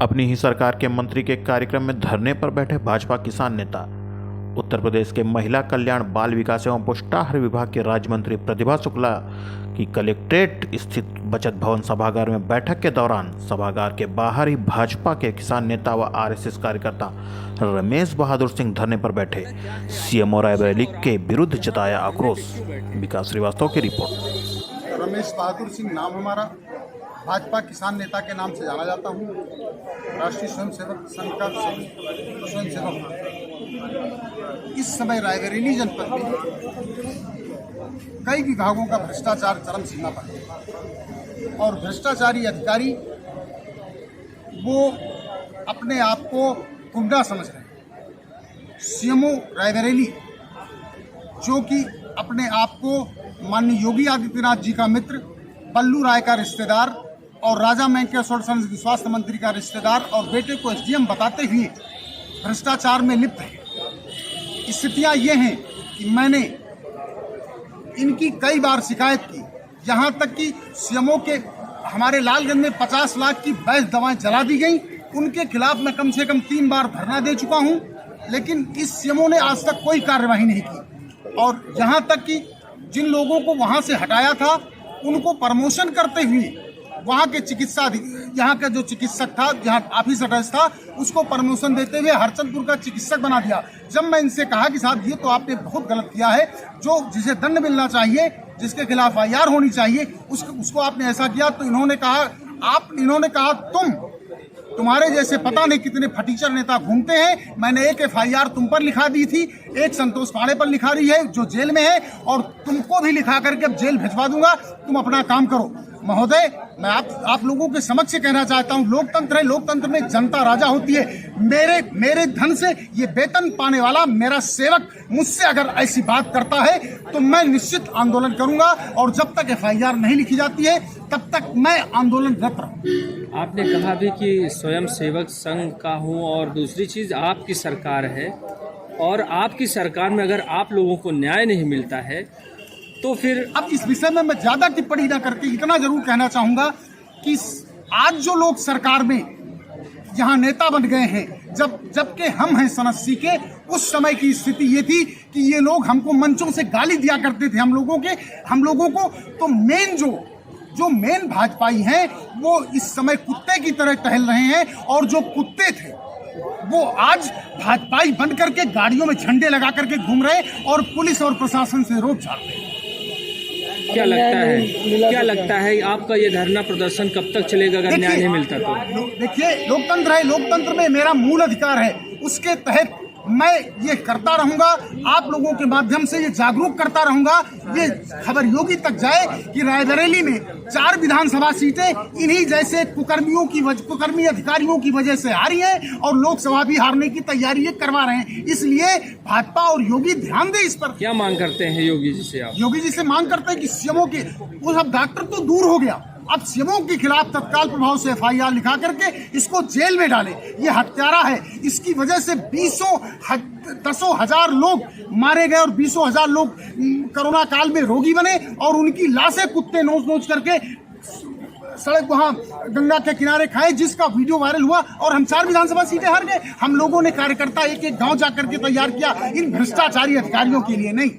अपनी ही सरकार के मंत्री के कार्यक्रम में धरने पर बैठे भाजपा किसान नेता। उत्तर प्रदेश के महिला कल्याण, बाल विकास एवं पुष्टाहार विभाग के राज्य मंत्री प्रतिभा शुक्ला की कलेक्ट्रेट स्थित बचत भवन सभागार में बैठक के दौरान सभागार के बाहर ही भाजपा के किसान नेता व आरएसएस कार्यकर्ता रमेश बहादुर सिंह धरने पर बैठे सीएम रायबरेली के विरुद्ध जताया आक्रोश। विकास श्रीवास्तव की रिपोर्ट। रमेश बहादुर सिंह नाम हमारा, भाजपा किसान नेता के नाम से जाना जाता हूँ। राष्ट्रीय स्वयंसेवक संघ का स्वयंसेवक। इस समय रायबरेली जनपद में कई विभागों का भ्रष्टाचार चरम सीमा पर है और भ्रष्टाचारी अधिकारी वो अपने आप को गुंडा समझ रहे हैं। सीएमओ रायबरेली जो कि अपने आप को माननीय योगी आदित्यनाथ जी का मित्र, बल्लू राय का रिश्तेदार और राजा मेंकेश्वर स्वास्थ्य मंत्री का रिश्तेदार और बेटे को एसडीएम बताते हुए भ्रष्टाचार में लिप्त है। स्थितियां ये हैं कि मैंने इनकी कई बार शिकायत की, यहाँ तक कि सीएमओ के हमारे लालगंज में 50 लाख की वैध दवाएं जला दी गई। उनके खिलाफ मैं कम से कम 3 बार धरना दे चुका हूँ, लेकिन इस सीएमओ ने आज तक कोई कार्यवाही नहीं की। और यहाँ तक कि जिन लोगों को वहाँ से हटाया था उनको प्रमोशन करते हुए वहाँ के यहाँ का जो चिकित्सक था, जहाँ ऑफिस अटैच था, उसको प्रमोशन देते हुए हरचंदपुर का चिकित्सक बना दिया। जब मैं इनसे कहा कि साहब ये तो आपने बहुत गलत किया है, जो जिसे दंड मिलना चाहिए, जिसके खिलाफ एफआईआर होनी चाहिए, उसको आपने ऐसा किया, तो इन्होंने कहा तुम्हारे जैसे पता नहीं कितने फटीचर नेता घूमते हैं। मैंने एक एफआईआर तुम पर लिखा दी थी, एक संतोष पांडे पर लिखा दी है जो जेल में है, और तुमको भी लिखा करके अब जेल भिजवा दूंगा, तुम अपना काम करो। महोदय, मैं आप लोगों के समक्ष कहना चाहता हूं, लोकतंत्र है, लोकतंत्र में जनता राजा होती है। मेरे धन से ये वेतन पाने वाला मेरा सेवक मुझसे अगर ऐसी बात करता है तो मैं निश्चित आंदोलन करूंगा, और जब तक एफआईआर नहीं लिखी जाती है तब तक मैं आंदोलनरत रहूंगा। आपने कहा भी कि स्वयं सेवक संघ का हूं, और दूसरी चीज आपकी सरकार है, और आपकी सरकार में अगर आप लोगों को न्याय नहीं मिलता है तो फिर अब इस विषय में मैं ज्यादा टिप्पणी न करके इतना जरूर कहना चाहूंगा कि आज जो लोग सरकार में यहाँ नेता बन गए हैं, जबकि हम हैं सनस्सी के, उस समय की स्थिति ये थी कि ये लोग हमको मंचों से गाली दिया करते थे हम लोगों को। तो जो मेन भाजपाई हैं वो इस समय कुत्ते की तरह टहल रहे हैं, और जो कुत्ते थे वो आज भाजपाई बन करके गाड़ियों में झंडे लगा करके घूम रहे हैं और पुलिस और प्रशासन से रोक झाड़ रहे हैं। क्या लगता है आपका ये धरना प्रदर्शन कब तक चलेगा अगर न्याय नहीं मिलता तो? देखिए, लोकतंत्र है, लोकतंत्र में मेरा मूल अधिकार है, उसके तहत मैं ये करता रहूंगा। आप लोगों के माध्यम से ये जागरूक करता रहूंगा, ये खबर योगी तक जाए कि रायबरेली में 4 विधानसभा सीटें इन्हीं जैसे कुकर्मी अधिकारियों की वजह से आ रही हैं, और लोकसभा भी हारने की तैयारी ये करवा रहे हैं। इसलिए भाजपा और योगी ध्यान दे इस पर। क्या मांग करते हैं योगी जी से आप? योगी जी से मांग करते हैं कि सीएमओ के, वो सब डॉक्टर तो दूर हो गया, अब सीएमओ के खिलाफ तत्काल प्रभाव से एफआईआर लिखा करके इसको जेल में डाले। ये हत्यारा है, इसकी वजह से 10 हजार लोग मारे गए और 20 हजार लोग कोरोना काल में रोगी बने, और उनकी लाशें कुत्ते नोच करके सड़क वहां गंगा के किनारे खाए, जिसका वीडियो वायरल हुआ, और हम 4 विधानसभा सीटें हार गए। हम लोगों ने कार्यकर्ता एक गांव जाकर के तैयार किया इन भ्रष्टाचारी अधिकारियों के लिए नहीं।